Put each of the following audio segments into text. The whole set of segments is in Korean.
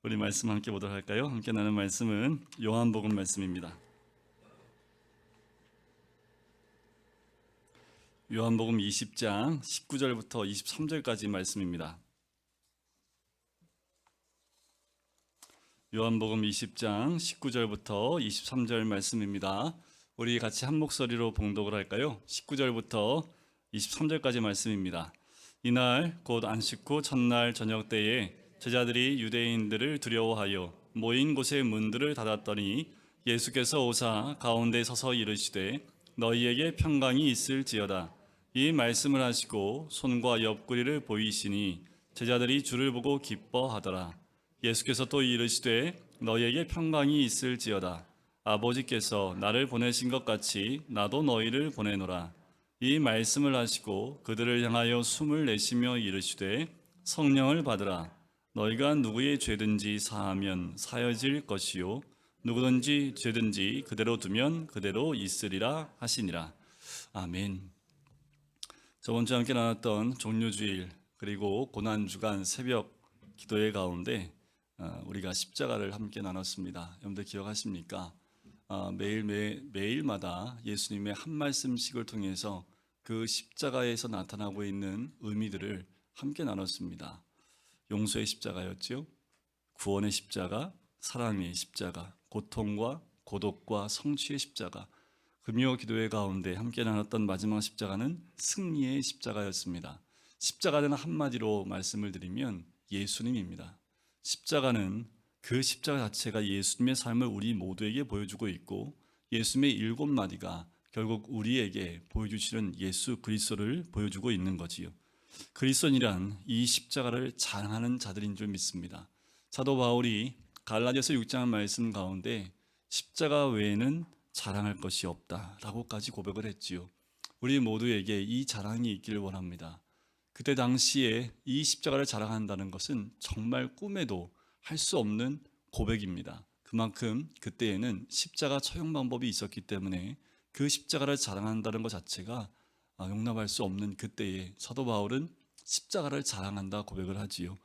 우리 말씀 함께 보도록 할까요? 함께 나눈 말씀은 요한복음 말씀입니다. 요한복음 20장 19절부터 23절까지 말씀입니다. 요한복음 20장 19절부터 23절 말씀입니다. 우리 같이 한 목소리로 봉독을 할까요? 19절부터 23절까지 말씀입니다. 이날 곧 안식 후 첫날 저녁 때에 제자들이 유대인들을 두려워하여 모인 곳의 문들을 닫았더니 예수께서 오사 가운데 서서 이르시되 너희에게 평강이 있을지어다. 이 말씀을 하시고 손과 옆구리를 보이시니 제자들이 주를 보고 기뻐하더라. 예수께서 또 이르시되 너희에게 평강이 있을지어다. 아버지께서 나를 보내신 것 같이 나도 너희를 보내노라. 이 말씀을 하시고 그들을 향하여 숨을 내쉬며 이르시되 성령을 받으라. 너희가 누구의 죄든지 사하면 사여질 것이요 누구든지 죄든지 그대로 두면 그대로 있으리라 하시니라. 아멘. 저번 주에 함께 나눴던 종료주일 그리고 고난주간 새벽 기도회 가운데 우리가 십자가를 함께 나눴습니다. 여러분들 기억하십니까? 매일마다 예수님의 한 말씀씩을 통해서 그 십자가에서 나타나고 있는 의미들을 함께 나눴습니다. 용서의 십자가였죠. 구원의 십자가, 사랑의 십자가, 고통과 고독과 성취의 십자가. 금요 기도회 가운데 함께 나눴던 마지막 십자가는 승리의 십자가였습니다. 십자가는 한마디로 말씀을 드리면 예수님입니다. 십자가는 그 십자가 자체가 예수님의 삶을 우리 모두에게 보여주고 있고 예수님의 7마디가 결국 우리에게 보여주시는 예수 그리스도를 보여주고 있는 거지요. 그리스도인이란 이 십자가를 자랑하는 자들인 줄 믿습니다. 사도 바울이 갈라디아서 6장 말씀 가운데 십자가 외에는 자랑할 것이 없다라고까지 고백을 했지요. 우리 모두에게 이 자랑이 있기를 원합니다. 그때 당시에 이 십자가를 자랑한다는 것은 정말 꿈에도 할 수 없는 고백입니다. 그만큼 그때에는 십자가 처형 방법이 있었기 때문에 그 십자가를 자랑한다는 것 자체가 용납할 수 없는 그때에 사도 바울은 십자가를 자랑한다 고백을 하지요.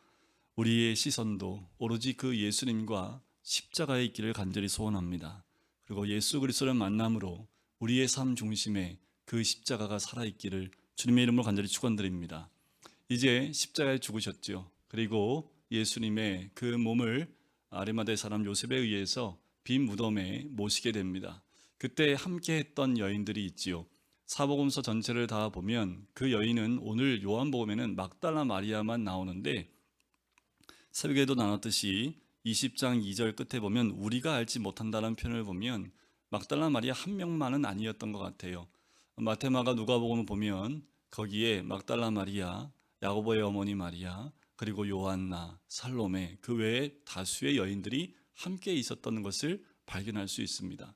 우리의 시선도 오로지 그 예수님과 십자가에 있기를 간절히 소원합니다. 그리고 예수 그리스도를 만남으로 우리의 삶 중심에 그 십자가가 살아있기를 주님의 이름으로 간절히 축원드립니다. 이제 십자가에 죽으셨죠. 그리고 예수님의 그 몸을 아리마다의 사람 요셉에 의해서 빈 무덤에 모시게 됩니다. 그때 함께 했던 여인들이 있지요. 사복음서 전체를 다 보면 그 여인은 오늘 요한복음에는 막달라 마리아만 나오는데 새벽에도 나눴듯이 20장 2절 끝에 보면 우리가 알지 못한다는 표현을 보면 막달라 마리아 한 명만은 아니었던 것 같아요. 마테마가 누가복음을 보면 거기에 막달라 마리아, 야고보의 어머니 마리아, 그리고 요한나, 살로메 그 외에 다수의 여인들이 함께 있었던 것을 발견할 수 있습니다.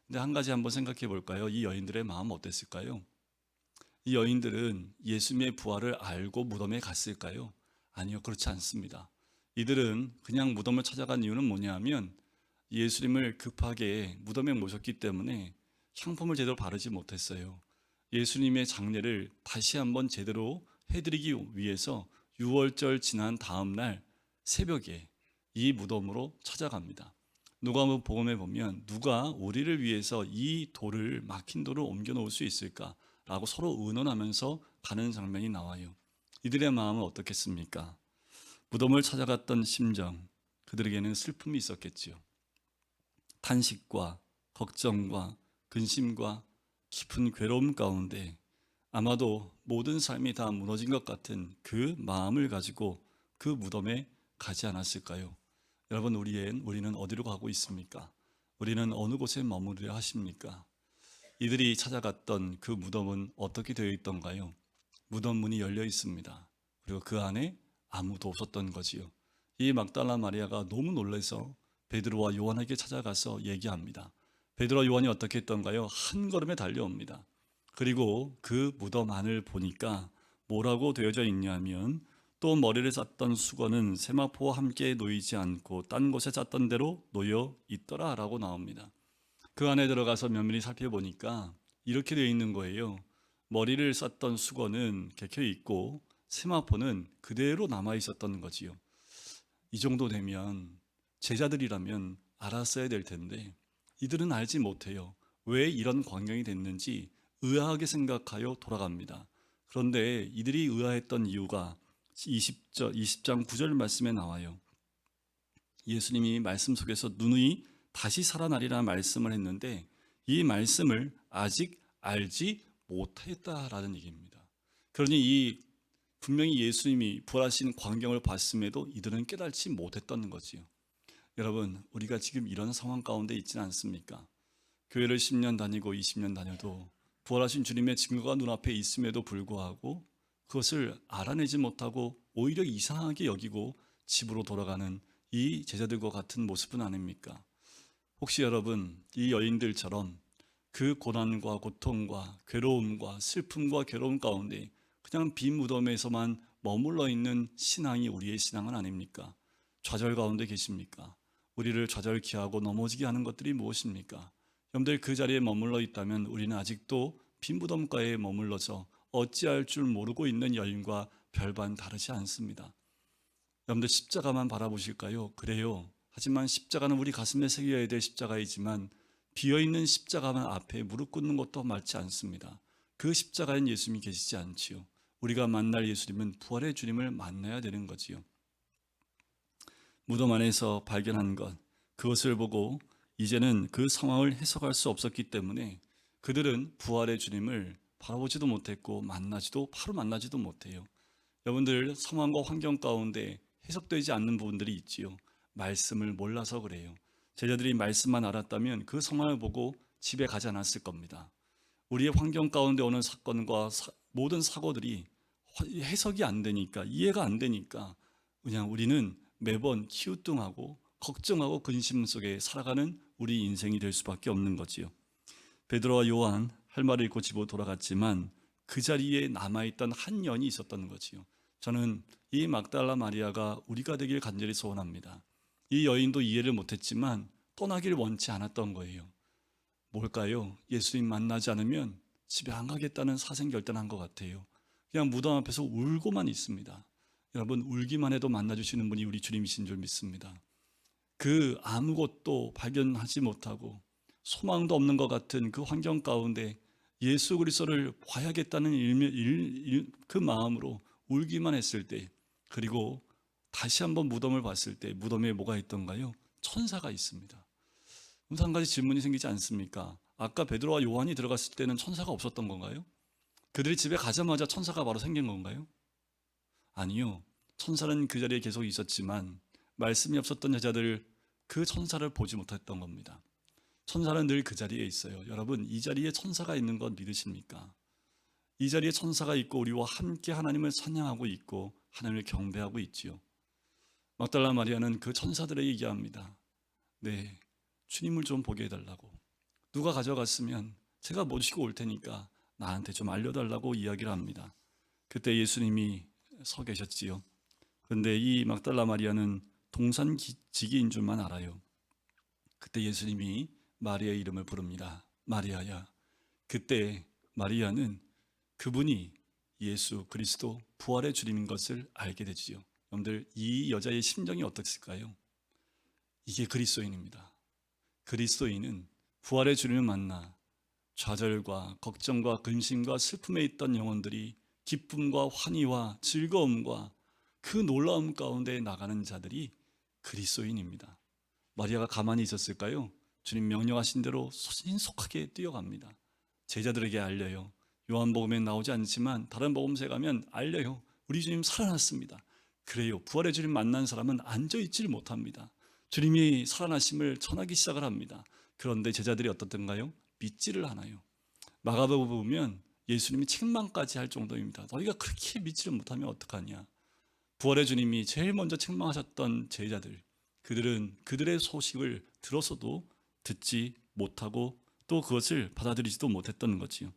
근데 한 가지 한번 생각해 볼까요? 이 여인들의 마음 어땠을까요? 이 여인들은 예수님의 부활을 알고 무덤에 갔을까요? 아니요, 그렇지 않습니다. 이들은 그냥 무덤을 찾아간 이유는 뭐냐면 예수님을 급하게 무덤에 모셨기 때문에 향품을 제대로 바르지 못했어요. 예수님의 장례를 다시 한번 제대로 해드리기 위해서 6월절 지난 다음 날 새벽에 이 무덤으로 찾아갑니다. 누가복음 복음에 보면 누가 우리를 위해서 이 돌을 막힌 돌을 옮겨 놓을 수 있을까라고 서로 의논하면서 가는 장면이 나와요. 이들의 마음은 어떻겠습니까? 무덤을 찾아갔던 심정, 그들에게는 슬픔이 있었겠지요. 탄식과 걱정과 근심과 깊은 괴로움 가운데 아마도 모든 삶이 다 무너진 것 같은 그 마음을 가지고 그 무덤에 가지 않았을까요? 여러분, 우리는 어디로 가고 있습니까? 우리는 어느 곳에 머무르려 하십니까? 이들이 찾아갔던 그 무덤은 어떻게 되어 있던가요? 무덤 문이 열려 있습니다. 그리고 그 안에 아무도 없었던 거지요. 이 막달라 마리아가 너무 놀라서 베드로와 요한에게 찾아가서 얘기합니다. 베드로와 요한이 어떻게 했던가요? 한 걸음에 달려옵니다. 그리고 그 무덤 안을 보니까 뭐라고 되어져 있냐면 또 머리를 쌌던 수건은 세마포와 함께 놓이지 않고 딴 곳에 쌌던 대로 놓여 있더라 라고 나옵니다. 그 안에 들어가서 면밀히 살펴보니까 이렇게 되어 있는 거예요. 머리를 쌌던 수건은 개켜 있고 세마포는 그대로 남아 있었던 거지요. 이 정도 되면 제자들이라면 알았어야 될 텐데 이들은 알지 못해요. 왜 이런 광경이 됐는지 의아하게 생각하여 돌아갑니다. 그런데 이들이 의아했던 이유가 20장 9절 말씀에 나와요. 예수님이 말씀 속에서 누누이 다시 살아나리라 말씀을 했는데 이 말씀을 아직 알지 못했다라는 얘기입니다. 그러니 분명히 예수님이 부활하신 광경을 봤음에도 이들은 깨닫지 못했던 거지요. 여러분, 우리가 지금 이런 상황 가운데 있지는 않습니까? 교회를 10년 다니고 20년 다녀도 부활하신 주님의 증거가 눈앞에 있음에도 불구하고 그것을 알아내지 못하고 오히려 이상하게 여기고 집으로 돌아가는 이 제자들과 같은 모습은 아닙니까? 혹시 여러분, 이 여인들처럼 그 고난과 고통과 괴로움과 슬픔과 괴로움 가운데 그냥 빈 무덤에서만 머물러 있는 신앙이 우리의 신앙은 아닙니까? 좌절 가운데 계십니까? 우리를 좌절케 하고 넘어지게 하는 것들이 무엇입니까? 여러분들 그 자리에 머물러 있다면 우리는 아직도 빈 무덤가에 머물러서 어찌할 줄 모르고 있는 여인과 별반 다르지 않습니다. 여러분들 십자가만 바라보실까요? 그래요. 하지만 십자가는 우리 가슴에 새겨야 될 십자가이지만 비어있는 십자가만 앞에 무릎 꿇는 것도 맞지 않습니다. 그 십자가엔 예수님이 계시지 않지요. 우리가 만날 예수님은 부활의 주님을 만나야 되는 거지요. 무덤 안에서 발견한 것, 그것을 보고 이제는 그 상황을 해석할 수 없었기 때문에 그들은 부활의 주님을 바라보지도 못했고 바로 만나지도 못해요. 여러분들 상황과 환경 가운데 해석되지 않는 부분들이 있지요. 말씀을 몰라서 그래요. 제자들이 말씀만 알았다면 그 상황을 보고 집에 가지 않았을 겁니다. 우리의 환경 가운데 오는 사건과 모든 사고들이 해석이 안 되니까, 이해가 안 되니까 그냥 우리는 매번 키우뚱하고 걱정하고 근심 속에 살아가는 우리 인생이 될 수밖에 없는 거지요. 베드로와 요한 할 말을 잃고 집으로 돌아갔지만 그 자리에 남아있던 한 여인이 있었던 거지요. 저는 이 막달라 마리아가 우리가 되길 간절히 소원합니다. 이 여인도 이해를 못했지만 떠나길 원치 않았던 거예요. 뭘까요? 예수님 만나지 않으면 집에 안 가겠다는 사생결단한 것 같아요. 그냥 무덤 앞에서 울고만 있습니다. 여러분, 울기만 해도 만나주시는 분이 우리 주님이신 줄 믿습니다. 그 아무것도 발견하지 못하고 소망도 없는 것 같은 그 환경 가운데 예수 그리스도를 봐야겠다는 그 마음으로 울기만 했을 때, 그리고 다시 한번 무덤을 봤을 때 무덤에 뭐가 있던가요? 천사가 있습니다. 한 가지 질문이 생기지 않습니까? 아까 베드로와 요한이 들어갔을 때는 천사가 없었던 건가요? 그들이 집에 가자마자 천사가 바로 생긴 건가요? 아니요. 천사는 그 자리에 계속 있었지만 말씀이 없었던 여자들, 그 천사를 보지 못했던 겁니다. 천사는 늘 그 자리에 있어요. 여러분, 이 자리에 천사가 있는 건 믿으십니까? 이 자리에 천사가 있고 우리와 함께 하나님을 찬양하고 있고 하나님을 경배하고 있지요. 막달라 마리아는 그 천사들에게 얘기합니다. 네, 주님을 좀 보게 해달라고. 누가 가져갔으면 제가 모시고 올 테니까 나한테 좀 알려달라고 이야기를 합니다. 그때 예수님이 서 계셨지요. 그런데 이 막달라 마리아는 동산지기인 줄만 알아요. 그때 예수님이 마리아의 이름을 부릅니다. 마리아야. 그때 마리아는 그분이 예수 그리스도 부활의 주님인 것을 알게 되지요. 여러분들, 이 여자의 심정이 어떻을까요? 이게 그리스도인입니다. 그리스도인은 부활의 주님을 만나 좌절과 걱정과 근심과 슬픔에 있던 영혼들이 기쁨과 환희와 즐거움과 그 놀라움 가운데 나가는 자들이 그리스도인입니다. 마리아가 가만히 있었을까요? 주님 명령하신 대로 신속하게 뛰어갑니다. 제자들에게 알려요. 요한복음에 나오지 않지만 다른 복음서에 가면 알려요. 우리 주님 살아났습니다. 그래요. 부활의 주님 만난 사람은 앉아있지를 못합니다. 주님이 살아나심을 전하기 시작을 합니다. 그런데 제자들이 어떻던가요? 믿지를 않아요. 마가복음 보면 예수님이 책망까지 할 정도입니다. 너희가 그렇게 믿지를 못하면 어떡하냐. 부활의 주님이 제일 먼저 책망하셨던 제자들, 그들은 그들의 소식을 들어서도 듣지 못하고 또 그것을 받아들이지도 못했던 거지요.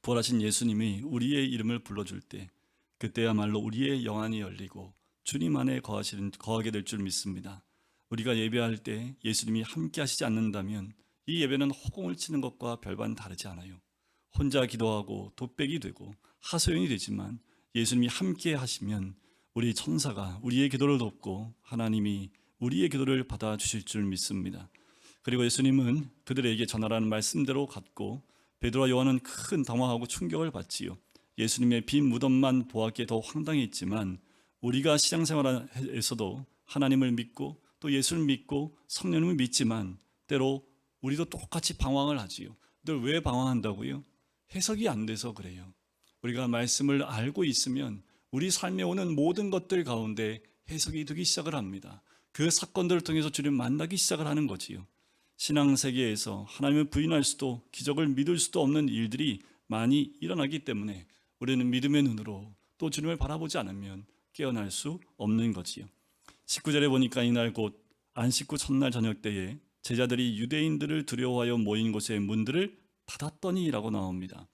부활하신 예수님이 우리의 이름을 불러줄 때 그때야말로 우리의 영안이 열리고 주님 안에 거하게 될 줄 믿습니다. 우리가 예배할 때 예수님이 함께 하시지 않는다면 이 예배는 허공을 치는 것과 별반 다르지 않아요. 혼자 기도하고 돛백이 되고 하소연이 되지만 예수님이 함께 하시면 우리 천사가 우리의 기도를 돕고 하나님이 우리의 기도를 받아주실 줄 믿습니다. 그리고 예수님은 그들에게 전하라는 말씀대로 갔고 베드로와 요한은 큰 당황하고 충격을 받지요. 예수님의 빈 무덤만 보았기에 더 황당했지만 우리가 신앙생활에서도 하나님을 믿고 또 예수를 믿고 성령님을 믿지만 때로 우리도 똑같이 방황을 하지요. 늘 왜 방황한다고요? 해석이 안 돼서 그래요. 우리가 말씀을 알고 있으면 우리 삶에 오는 모든 것들 가운데 해석이 되기 시작을 합니다. 그 사건들을 통해서 주님 만나기 시작을 하는 거지요. 신앙 세계에서 하나님을 부인할 수도 기적을 믿을 수도 없는 일들이 많이 일어나기 때문에 우리는 믿음의 눈으로 또 주님을 바라보지 않으면 깨어날 수 없는 거지요. 19절에 보니까 이날 곧 안식 후 첫날 저녁 때에 제자들이 유대인들을 두려워하여 모인 곳의 문들을 닫았더니라고 나옵니다.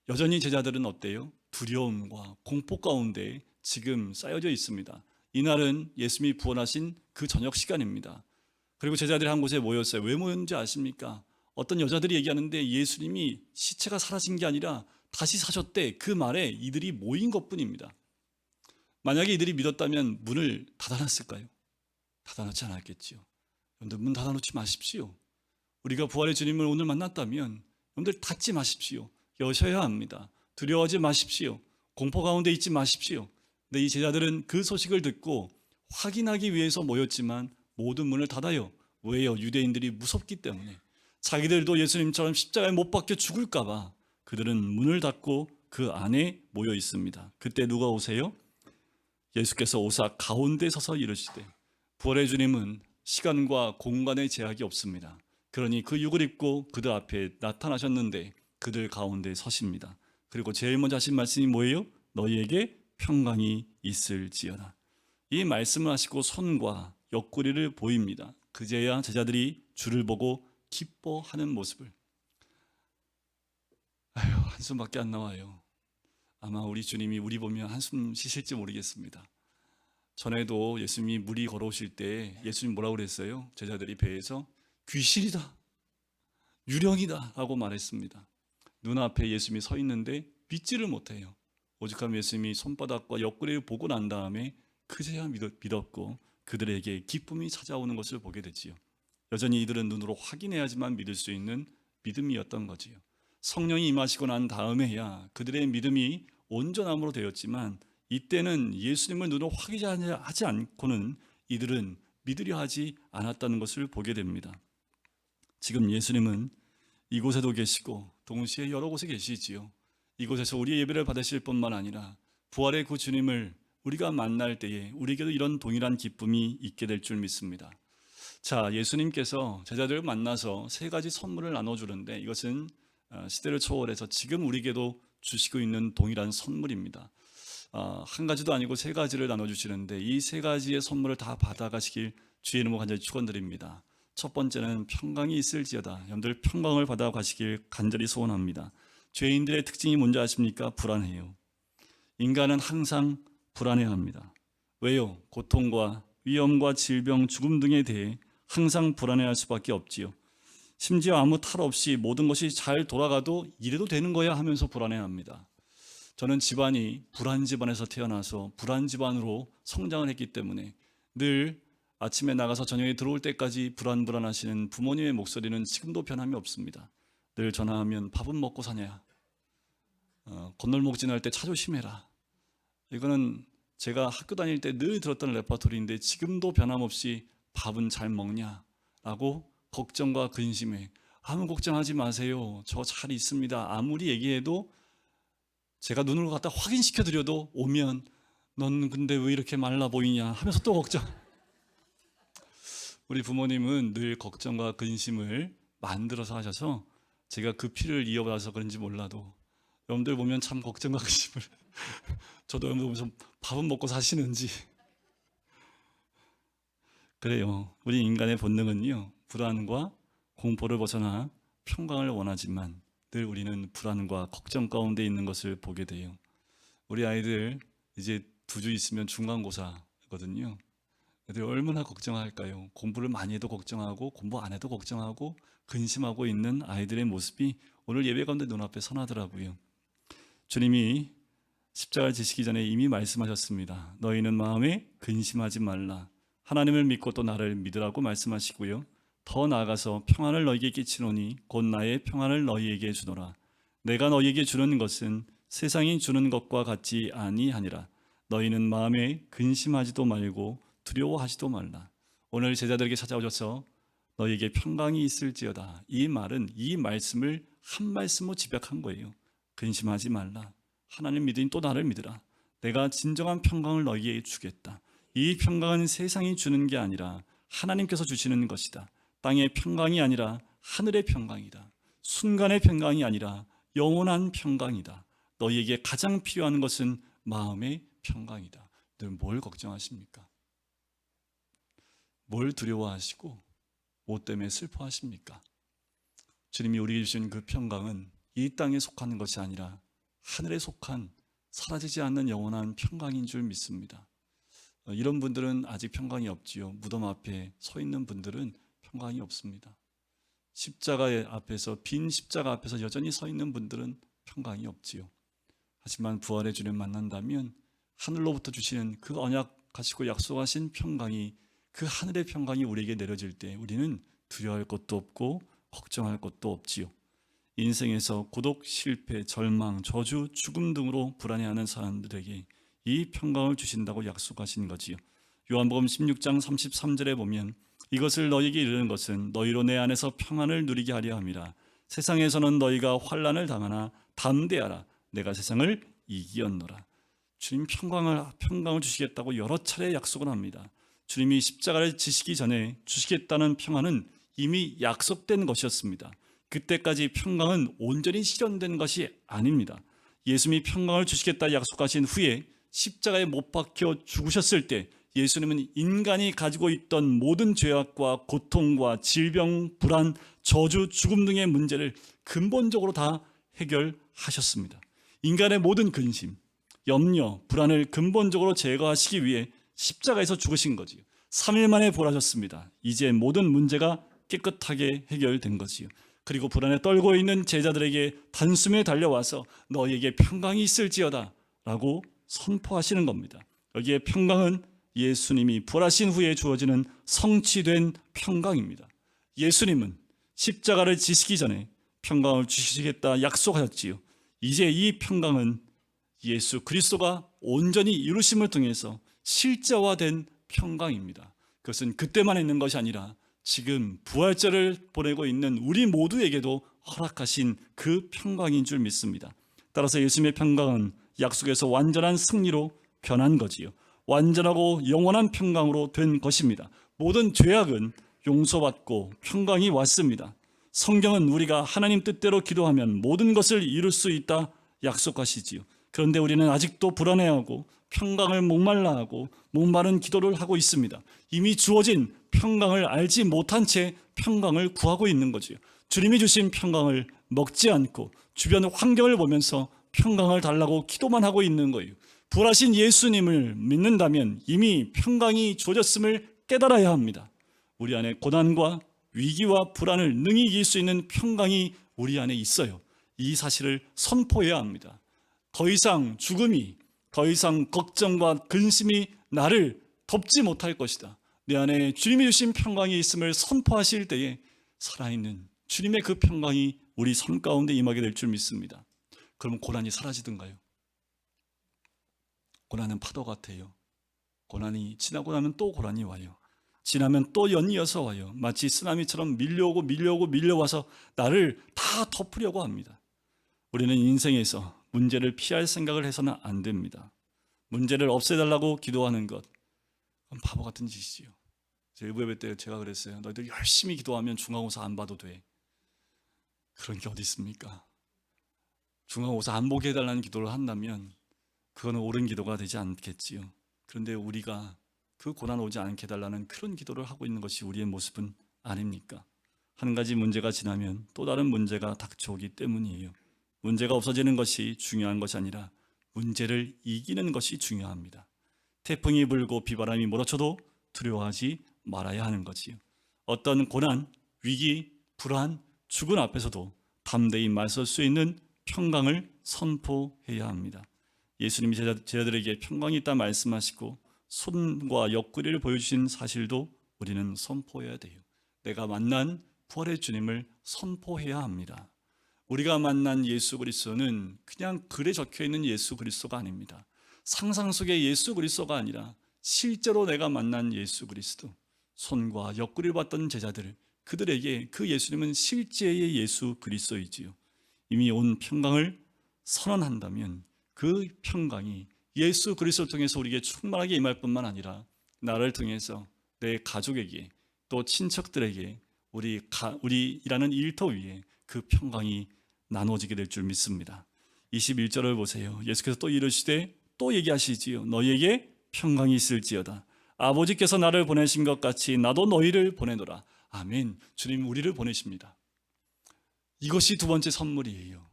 여전히 제자들은 어때요? 두려움과 공포 가운데 지금 쌓여져 있습니다. 이날은 예수님이 부활하신 그 저녁 시간입니다. 그리고 제자들이 한 곳에 모였어요. 왜 모였는지 아십니까? 어떤 여자들이 얘기하는데 예수님이 시체가 사라진 게 아니라 다시 사셨대. 그 말에 이들이 모인 것뿐입니다. 만약에 이들이 믿었다면 문을 닫아놨을까요? 닫아놓지 않았겠지요. 여러분들 문 닫아놓지 마십시오. 우리가 부활의 주님을 오늘 만났다면 여러분들 닫지 마십시오. 여셔야 합니다. 두려워하지 마십시오. 공포 가운데 있지 마십시오. 근데 이 제자들은 그 소식을 듣고 확인하기 위해서 모였지만 모든 문을 닫아요. 왜요? 유대인들이 무섭기 때문에. 자기들도 예수님처럼 십자가에 못 박혀 죽을까 봐 그들은 문을 닫고 그 안에 모여 있습니다. 그때 누가 오세요? 예수께서 오사 가운데 서서 이르시되, 부활의 주님은 시간과 공간의 제약이 없습니다. 그러니 그 육을 입고 그들 앞에 나타나셨는데 그들 가운데 서십니다. 그리고 제일 먼저 하신 말씀이 뭐예요? 너희에게 평강이 있을지어다. 이 말씀을 하시고 손과 옆구리를 보입니다. 그제야 제자들이 주를 보고 기뻐하는 모습을. 한숨밖에 안 나와요. 아마 우리 주님이 우리 보면 한숨 쉬실지 모르겠습니다. 전에도 예수님이 물이 걸어오실 때 예수님 뭐라고 그랬어요? 제자들이 배에서 귀신이다, 유령이다 하고 말했습니다. 눈앞에 예수님이 서 있는데 믿지를 못해요. 오죽하면 예수님이 손바닥과 옆구리를 보고 난 다음에 그제야 믿었고 그들에게 기쁨이 찾아오는 것을 보게 됐지요. 여전히 이들은 눈으로 확인해야지만 믿을 수 있는 믿음이었던 거지요. 성령이 임하시고 난 다음에야 그들의 믿음이 온전함으로 되었지만 이때는 예수님을 눈으로 확인하지 않고는 이들은 믿으려 하지 않았다는 것을 보게 됩니다. 지금 예수님은 이곳에도 계시고 동시에 여러 곳에 계시지요. 이곳에서 우리의 예배를 받으실 뿐만 아니라 부활의 그 주님을 우리가 만날 때에 우리에게도 이런 동일한 기쁨이 있게 될 줄 믿습니다. 자, 예수님께서 제자들을 만나서 세 가지 선물을 나눠주는데 이것은 시대를 초월해서 지금 우리에게도 주시고 있는 동일한 선물입니다. 한 가지도 아니고 세 가지를 나눠주시는데 이 세 가지의 선물을 다 받아가시길 주의 이름으로 간절히 축원드립니다. 첫 번째는 평강이 있을지어다. 여러분들 평강을 받아가시길 간절히 소원합니다. 죄인들의 특징이 뭔지 아십니까? 불안해요. 인간은 항상 불안해합니다. 왜요? 고통과 위험과 질병, 죽음 등에 대해 항상 불안해할 수밖에 없지요. 심지어 아무 탈 없이 모든 것이 잘 돌아가도 이래도 되는 거야 하면서 불안해합니다. 저는 집안이 불안 집안에서 태어나서 불안 집안으로 성장을 했기 때문에 늘 아침에 나가서 저녁에 들어올 때까지 불안하시는 부모님의 목소리는 지금도 변함이 없습니다. 늘 전화하면 밥은 먹고 사냐, 건널목 지날 때 차 조심해라. 이거는 제가 학교 다닐 때 늘 들었던 레퍼토리인데 지금도 변함없이 밥은 잘 먹냐라고 걱정과 근심에 아무 걱정하지 마세요. 저 잘 있습니다. 아무리 얘기해도 제가 눈으로 갖다 확인시켜 드려도 오면 넌 근데 왜 이렇게 말라 보이냐 하면서 또 걱정. 우리 부모님은 늘 걱정과 근심을 만들어서 하셔서 제가 그 피를 이어받아서 그런지 몰라도 여러분들 보면 참 걱정과 근심을 저도 여러분들 보면서 밥은 먹고 사시는지 그래요. 우리 인간의 본능은요 불안과 공포를 벗어나 평강을 원하지만 늘 우리는 불안과 걱정 가운데 있는 것을 보게 돼요. 우리 아이들 이제 2주 있으면 중간고사거든요. 애들 얼마나 걱정할까요? 공부를 많이 해도 걱정하고 공부 안 해도 걱정하고 근심하고 있는 아이들의 모습이 오늘 예배 가운데 눈앞에 선하더라고요. 주님이 십자가를 지시기 전에 이미 말씀하셨습니다. 너희는 마음에 근심하지 말라. 하나님을 믿고 또 나를 믿으라고 말씀하시고요. 더 나아가서 평안을 너희에게 끼치노니 곧 나의 평안을 너희에게 주노라. 내가 너희에게 주는 것은 세상이 주는 것과 같지 아니하니라. 너희는 마음에 근심하지도 말고 두려워하지도 말라. 오늘 제자들에게 찾아오셔서 너희에게 평강이 있을지어다. 이 말은 이 말씀을 한 말씀으로 집약한 거예요. 근심하지 말라. 하나님 믿으니 또 나를 믿으라. 내가 진정한 평강을 너희에게 주겠다. 이 평강은 세상이 주는 게 아니라 하나님께서 주시는 것이다. 땅의 평강이 아니라 하늘의 평강이다. 순간의 평강이 아니라 영원한 평강이다. 너희에게 가장 필요한 것은 마음의 평강이다. 늘 뭘 걱정하십니까? 뭘 두려워하시고 뭐 때문에 슬퍼하십니까? 주님이 우리에게 주신 그 평강은 이 땅에 속하는 것이 아니라 하늘에 속한 사라지지 않는 영원한 평강인 줄 믿습니다. 이런 분들은 아직 평강이 없지요. 무덤 앞에 서 있는 분들은 평강이 없습니다. 십자가 앞에서, 빈 십자가 앞에서 여전히 서 있는 분들은 평강이 없지요. 하지만 부활의 주님 만난다면 하늘로부터 주시는 그 언약 가지고 약속하신 평강이, 그 하늘의 평강이 우리에게 내려질 때 우리는 두려워할 것도 없고 걱정할 것도 없지요. 인생에서 고독, 실패, 절망, 저주, 죽음 등으로 불안해하는 사람들에게 이 평강을 주신다고 약속하신 거지요. 요한복음 16장 33절에 보면 이것을 너희에게 이르는 것은 너희로 내 안에서 평안을 누리게 하려 함이라. 세상에서는 너희가 환난을 당하나 담대하라. 내가 세상을 이기었노라. 주님 평강을 주시겠다고 여러 차례 약속을 합니다. 주님이 십자가를 지시기 전에 주시겠다는 평안은 이미 약속된 것이었습니다. 그때까지 평강은 온전히 실현된 것이 아닙니다. 예수님이 평강을 주시겠다 약속하신 후에 십자가에 못 박혀 죽으셨을 때 예수님은 인간이 가지고 있던 모든 죄악과 고통과 질병, 불안, 저주, 죽음 등의 문제를 근본적으로 다 해결하셨습니다. 인간의 모든 근심, 염려, 불안을 근본적으로 제거하시기 위해 십자가에서 죽으신 거지요. 3일 만에 부활하셨습니다. 이제 모든 문제가 깨끗하게 해결된 거지요. 그리고 불안에 떨고 있는 제자들에게 단숨에 달려와서 너희에게 평강이 있을지어다 라고 선포하시는 겁니다. 여기에 평강은 예수님이 부활하신 후에 주어지는 성취된 평강입니다. 예수님은 십자가를 지시기 전에 평강을 주시겠다 약속하셨지요. 이제 이 평강은 예수 그리스도가 온전히 이루심을 통해서 실제화된 평강입니다. 그것은 그때만 있는 것이 아니라 지금 부활절을 보내고 있는 우리 모두에게도 허락하신 그 평강인 줄 믿습니다. 따라서 예수님의 평강은 약속에서 완전한 승리로 변한 거지요. 완전하고 영원한 평강으로 된 것입니다. 모든 죄악은 용서받고 평강이 왔습니다. 성경은 우리가 하나님 뜻대로 기도하면 모든 것을 이룰 수 있다 약속하시지요. 그런데 우리는 아직도 불안해하고 평강을 목말라하고 목마른 기도를 하고 있습니다. 이미 주어진 평강을 알지 못한 채 평강을 구하고 있는 거지요. 주님이 주신 평강을 먹지 않고 주변 환경을 보면서 평강을 달라고 기도만 하고 있는 거예요. 부활하신 예수님을 믿는다면 이미 평강이 주어졌음을 깨달아야 합니다. 우리 안에 고난과 위기와 불안을 능히 이길 수 있는 평강이 우리 안에 있어요. 이 사실을 선포해야 합니다. 더 이상 죽음이, 더 이상 걱정과 근심이 나를 덮지 못할 것이다. 내 안에 주님이 주신 평강이 있음을 선포하실 때에 살아있는 주님의 그 평강이 우리 삶 가운데 임하게 될 줄 믿습니다. 그럼 고난이 사라지던가요? 고난은 파도 같아요. 고난이 지나고 나면 또 고난이 와요. 지나면 또 연이어서 와요. 마치 쓰나미처럼 밀려와서 나를 다 덮으려고 합니다. 우리는 인생에서 문제를 피할 생각을 해서는 안 됩니다. 문제를 없애달라고 기도하는 것, 그건 바보 같은 짓이지요. 일부 예배 때 제가 그랬어요. 너희들 열심히 기도하면 중간고사 안 봐도 돼. 그런 게 어디 있습니까? 중간고사 안 보게 해달라는 기도를 한다면 그거는 옳은 기도가 되지 않겠지요. 그런데 우리가 그 고난 오지 않게 해달라는 그런 기도를 하고 있는 것이 우리의 모습은 아닙니까? 한 가지 문제가 지나면 또 다른 문제가 닥쳐오기 때문이에요. 문제가 없어지는 것이 중요한 것이 아니라 문제를 이기는 것이 중요합니다. 태풍이 불고 비바람이 몰아쳐도 두려워하지 말아야 하는 거지요. 어떤 고난, 위기, 불안, 죽음 앞에서도 담대히 맞설 수 있는 평강을 선포해야 합니다. 예수님이 제자들에게 평강이 있다 말씀하시고 손과 옆구리를 보여주신 사실도 우리는 선포해야 돼요. 내가 만난 부활의 주님을 선포해야 합니다. 우리가 만난 예수 그리스도는 그냥 글에 적혀있는 예수 그리스도가 아닙니다. 상상 속의 예수 그리스도가 아니라 실제로 내가 만난 예수 그리스도, 손과 옆구리를 봤던 제자들, 그들에게 그 예수님은 실제의 예수 그리스도이지요. 이미 온 평강을 선언한다면 그 평강이 예수 그리스도를 통해서 우리에게 충만하게 임할 뿐만 아니라 나를 통해서 내 가족에게 또 친척들에게 우리 일하는 일터 위에 그 평강이 나눠지게 될 줄 믿습니다. 21절을 보세요. 예수께서 또 이르시되 또 얘기하시지요. 너희에게 평강이 있을지어다. 아버지께서 나를 보내신 것 같이 나도 너희를 보내노라. 아멘. 주님 우리를 보내십니다. 이것이 두 번째 선물이에요.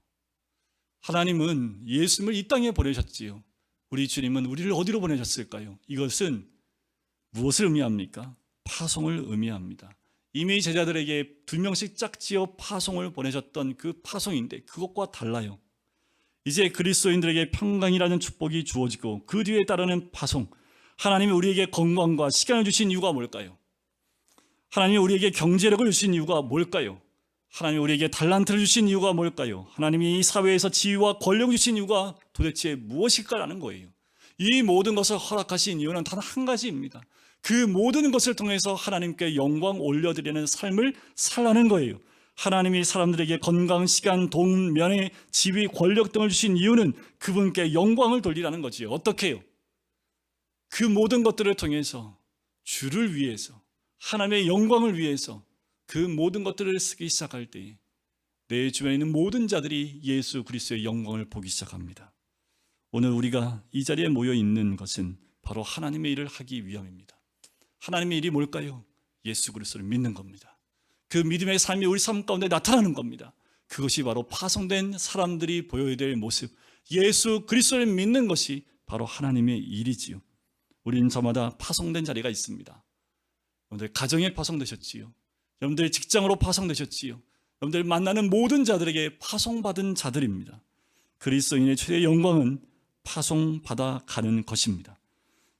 하나님은 예수님을 이 땅에 보내셨지요. 우리 주님은 우리를 어디로 보내셨을까요? 이것은 무엇을 의미합니까? 파송을 의미합니다. 이미 제자들에게 2명씩 짝지어 파송을 보내셨던 그 파송인데 그것과 달라요. 이제 그리스도인들에게 평강이라는 축복이 주어지고 그 뒤에 따르는 파송, 하나님이 우리에게 건강과 시간을 주신 이유가 뭘까요? 하나님이 우리에게 경제력을 주신 이유가 뭘까요? 하나님이 우리에게 달란트를 주신 이유가 뭘까요? 하나님이 이 사회에서 지위와 권력을 주신 이유가 도대체 무엇일까라는 거예요. 이 모든 것을 허락하신 이유는 단 한 가지입니다. 그 모든 것을 통해서 하나님께 영광 올려드리는 삶을 살라는 거예요. 하나님이 사람들에게 건강, 시간, 돈, 명예, 지위, 권력 등을 주신 이유는 그분께 영광을 돌리라는 거지요. 어떻게 해요? 그 모든 것들을 통해서 주를 위해서, 하나님의 영광을 위해서 그 모든 것들을 쓰기 시작할 때 내 주변에 있는 모든 자들이 예수 그리스도의 영광을 보기 시작합니다. 오늘 우리가 이 자리에 모여 있는 것은 바로 하나님의 일을 하기 위함입니다. 하나님의 일이 뭘까요? 예수 그리스도를 믿는 겁니다. 그 믿음의 삶이 우리 삶 가운데 나타나는 겁니다. 그것이 바로 파송된 사람들이 보여야 될 모습, 예수 그리스도를 믿는 것이 바로 하나님의 일이지요. 우리는 저마다 파송된 자리가 있습니다. 여러분들 가정에 파송되셨지요. 여러분들 직장으로 파송되셨지요. 여러분들 만나는 모든 자들에게 파송받은 자들입니다. 그리스도인의 최대 영광은 파송받아 가는 것입니다.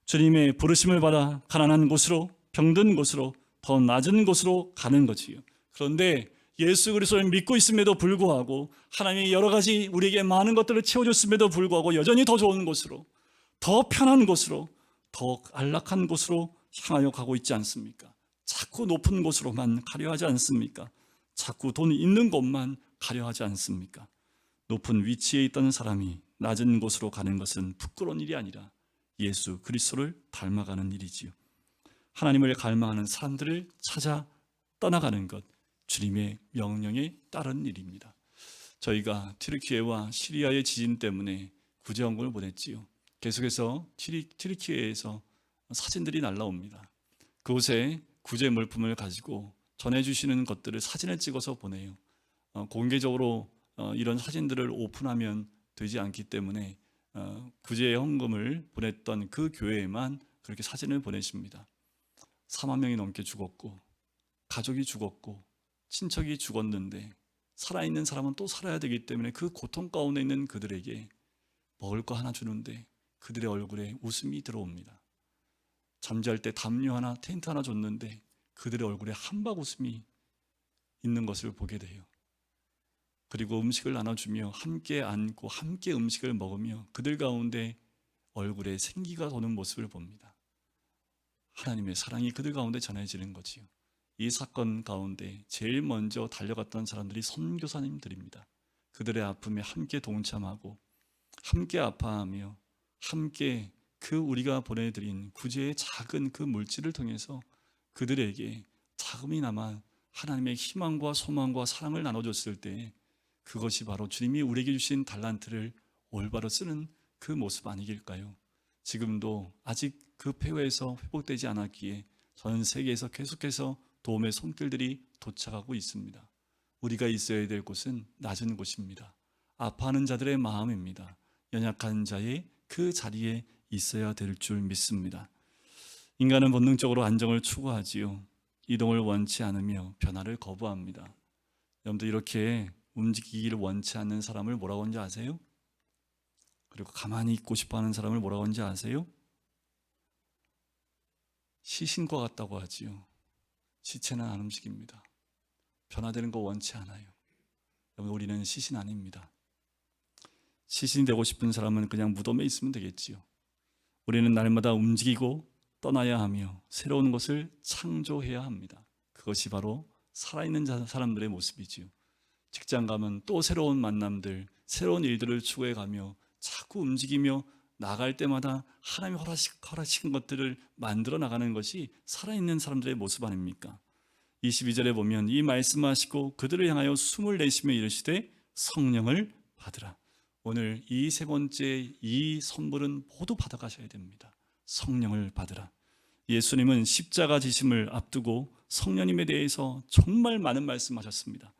주님의 부르심을 받아 가난한 곳으로, 병든 곳으로, 더 낮은 곳으로 가는 거지요. 그런데 예수 그리스도를 믿고 있음에도 불구하고 하나님이 여러 가지 우리에게 많은 것들을 채워줬음에도 불구하고 여전히 더 좋은 곳으로, 더 편한 곳으로, 더 안락한 곳으로 향하여 가고 있지 않습니까? 자꾸 높은 곳으로만 가려 하지 않습니까? 자꾸 돈 있는 곳만 가려 하지 않습니까? 높은 위치에 있던 사람이 낮은 곳으로 가는 것은 부끄러운 일이 아니라 예수 그리스도를 닮아가는 일이지요. 하나님을 갈망하는 사람들을 찾아 떠나가는 것, 주님의 명령에 따른 일입니다. 저희가 튀르키예와 시리아의 지진 때문에 구제원금을 보냈지요. 계속해서 튀르키예에서 사진들이 날라옵니다. 그곳에 구제 물품을 가지고 전해주시는 것들을 사진을 찍어서 보내요. 공개적으로 이런 사진들을 오픈하면 되지 않기 때문에 구제 헌금을 보냈던 그 교회에만 그렇게 사진을 보내십니다. 4만 명이 넘게 죽었고 가족이 죽었고 친척이 죽었는데 살아있는 사람은 또 살아야 되기 때문에 그 고통 가운데 있는 그들에게 먹을 거 하나 주는데 그들의 얼굴에 웃음이 들어옵니다. 잠잘 때 담요 하나, 텐트 하나 줬는데 그들의 얼굴에 한박 웃음이 있는 것을 보게 돼요. 그리고 음식을 나눠주며 함께 앉고 함께 음식을 먹으며 그들 가운데 얼굴에 생기가 도는 모습을 봅니다. 하나님의 사랑이 그들 가운데 전해지는 거지요. 이 사건 가운데 제일 먼저 달려갔던 사람들이 선교사님들입니다. 그들의 아픔에 함께 동참하고 함께 아파하며 함께 그 우리가 보내드린 구제의 작은 그 물질을 통해서 그들에게 자금이나마 하나님의 희망과 소망과 사랑을 나눠줬을 때 그것이 바로 주님이 우리에게 주신 달란트를 올바로 쓰는 그 모습 아니길까요? 지금도 아직 그 폐허에서 회복되지 않았기에 전 세계에서 계속해서 도움의 손길들이 도착하고 있습니다. 우리가 있어야 될 곳은 낮은 곳입니다. 아파하는 자들의 마음입니다. 연약한 자의 그 자리에 있어야 될 줄 믿습니다. 인간은 본능적으로 안정을 추구하지요. 이동을 원치 않으며 변화를 거부합니다. 여러분들 이렇게 움직이기를 원치 않는 사람을 뭐라고 하는지 아세요? 그리고 가만히 있고 싶어하는 사람을 뭐라고 하는지 아세요? 시신과 같다고 하지요. 시체는 안 움직입니다. 변화되는 거 원치 않아요. 여러분, 우리는 시신 아닙니다. 시신이 되고 싶은 사람은 그냥 무덤에 있으면 되겠지요. 우리는 날마다 움직이고 떠나야 하며 새로운 것을 창조해야 합니다. 그것이 바로 살아있는 사람들의 모습이지요. 직장 가면 또 새로운 만남들, 새로운 일들을 추구해 가며 자꾸 움직이며 나갈 때마다 하나님이 허락하신 것들을 만들어 나가는 것이 살아있는 사람들의 모습 아닙니까? 22절에 보면 이 말씀하시고 그들을 향하여 숨을 내쉬며 이르시되 성령을 받으라. 오늘 이 세 번째 이 선물은 모두 받아가셔야 됩니다. 성령을 받으라. 예수님은 십자가 지심을 앞두고 성령님에 대해서 정말 많은 말씀하셨습니다.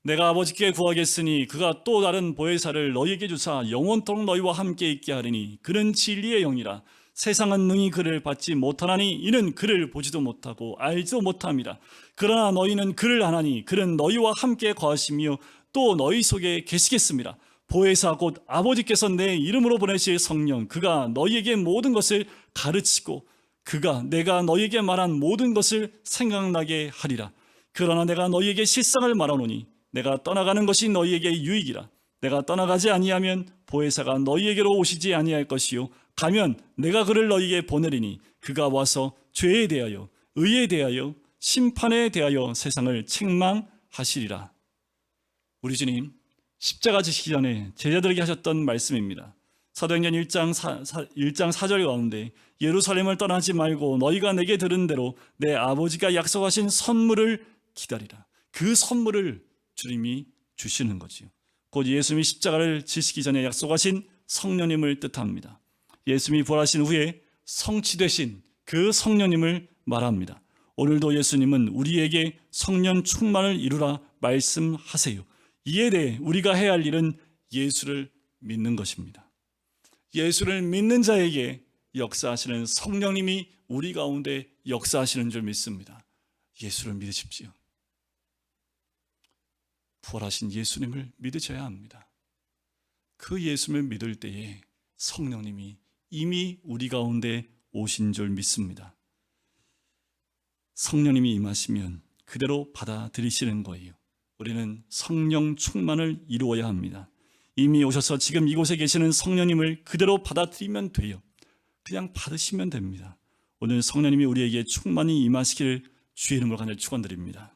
내가 아버지께 구하겠으니 그가 또 다른 보혜사를 너희에게 주사 영원토록 너희와 함께 있게 하리니 그는 진리의 영이라. 세상은 능히 그를 받지 못하나니 이는 그를 보지도 못하고 알지도 못함이라. 그러나 너희는 그를 아나니 그는 너희와 함께 거하시며 또 너희 속에 계시겠습니다. 보혜사 곧 아버지께서 내 이름으로 보내실 성령, 그가 너희에게 모든 것을 가르치고 그가 내가 너희에게 말한 모든 것을 생각나게 하리라. 그러나 내가 너희에게 실상을 말하노니 내가 떠나가는 것이 너희에게 유익이라. 내가 떠나가지 아니하면 보혜사가 너희에게로 오시지 아니할 것이요 가면 내가 그를 너희에게 보내리니 그가 와서 죄에 대하여 의에 대하여 심판에 대하여 세상을 책망하시리라. 우리 주님 십자가 지시기 전에 제자들에게 하셨던 말씀입니다. 사도행전 1장 4절 가운데 예루살렘을 떠나지 말고 너희가 내게 들은 대로 내 아버지가 약속하신 선물을 기다리라. 그 선물을 주님이 주시는 거지요. 곧 예수님이 십자가를 지시기 전에 약속하신 성령님을 뜻합니다. 예수님이 부활하신 후에 성취되신 그 성령님을 말합니다. 오늘도 예수님은 우리에게 성령 충만을 이루라 말씀하세요. 이에 대해 우리가 해야 할 일은 예수를 믿는 것입니다. 예수를 믿는 자에게 역사하시는 성령님이 우리 가운데 역사하시는 줄 믿습니다. 예수를 믿으십시오. 부활하신 예수님을 믿으셔야 합니다. 그 예수님을 믿을 때에 성령님이 이미 우리 가운데 오신 줄 믿습니다. 성령님이 임하시면 그대로 받아들이시는 거예요. 우리는 성령 충만을 이루어야 합니다. 이미 오셔서 지금 이곳에 계시는 성령님을 그대로 받아들이면 돼요. 그냥 받으시면 됩니다. 오늘 성령님이 우리에게 충만히 임하시기를 주의 이름으로 간절히 축원드립니다.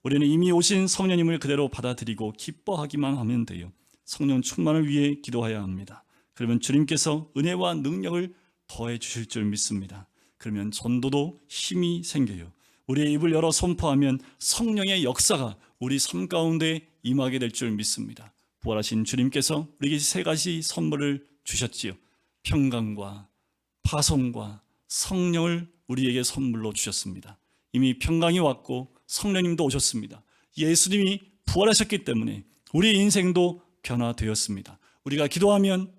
우리는 이미 오신 성령님을 그대로 받아들이고 기뻐하기만 하면 돼요. 성령 충만을 위해 기도해야 합니다. 그러면 주님께서 은혜와 능력을 더해 주실 줄 믿습니다. 그러면 전도도 힘이 생겨요. 우리의 입을 열어 선포하면 성령의 역사가 우리 삶 가운데 임하게 될 줄 믿습니다. 부활하신 주님께서 우리에게 세 가지 선물을 주셨지요. 평강과 파송과 성령을 우리에게 선물로 주셨습니다. 이미 평강이 왔고 성령님도 오셨습니다. 예수님이 부활하셨기 때문에 우리 인생도 변화되었습니다. 우리가 기도하면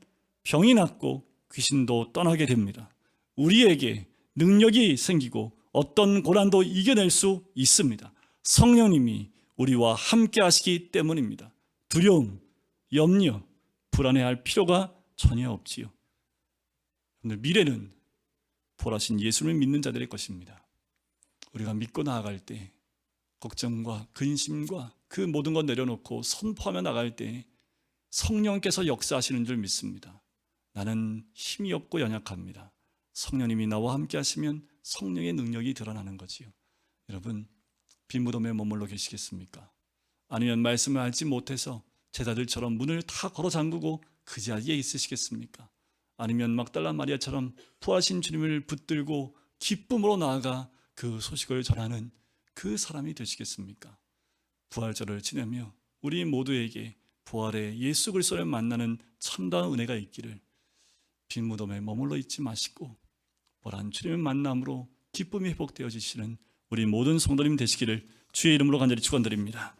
병이 낫고 귀신도 떠나게 됩니다. 우리에게 능력이 생기고 어떤 고난도 이겨낼 수 있습니다. 성령님이 우리와 함께 하시기 때문입니다. 두려움, 염려, 불안해할 필요가 전혀 없지요. 미래는 부활하신 예수님을 믿는 자들의 것입니다. 우리가 믿고 나아갈 때 걱정과 근심과 그 모든 것 내려놓고 선포하며 나갈 때 성령께서 역사하시는 줄 믿습니다. 나는 힘이 없고 연약합니다. 성령님이 나와 함께 하시면 성령의 능력이 드러나는 거지요. 여러분, 빈 무덤에 머물러 계시겠습니까? 아니면 말씀을 알지 못해서 제자들처럼 문을 다 걸어 잠그고 그 자리에 있으시겠습니까? 아니면 막달라 마리아처럼 부활하신 주님을 붙들고 기쁨으로 나아가 그 소식을 전하는 그 사람이 되시겠습니까? 부활절을 지내며 우리 모두에게 부활의 예수 그리스도를 만나는 참다운 은혜가 있기를 빈 무덤에 머물러 있지 마시고 부활한 주님의 만남으로 기쁨이 회복되어지시는 우리 모든 성도님 되시기를 주의 이름으로 간절히 축원드립니다.